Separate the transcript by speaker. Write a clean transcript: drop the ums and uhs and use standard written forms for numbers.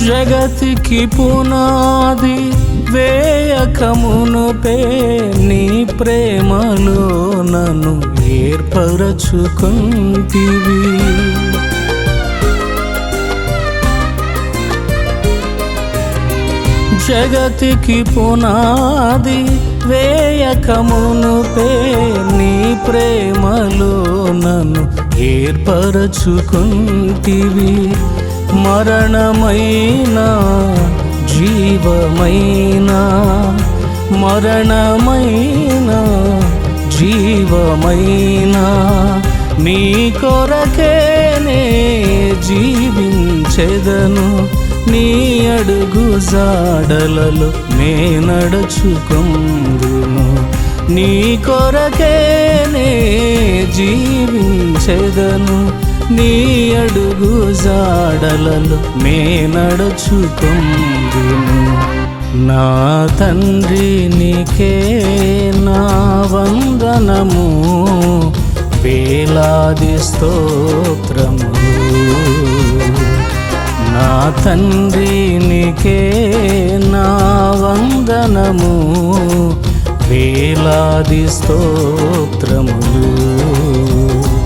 Speaker 1: జగతికి పునాది వేయకమునుపే నీ ప్రేమలో నన్ను ఏర్పరచుకుంటివి. జగతికి పునాది వేయకమునుపే నీ ప్రేమలో నన్ను ఏర్పరచుకుంటివి. మరణమైన జీవమైన, మరణమైన జీవమైన నీ కొరకేనే జీవించెదను. నీ అడుగు జాడలలో నే నడుచుకుందును. నీ కొరకేనే జీవించెదను. నీ అడుగు జాడలలో నే నడుచుకుందును. నా తండ్రి నీకే నా వందనము, వేలాది స్తోత్రము. నా తండ్రి నీకే నా వందనము, వేలాది స్తోత్రములు.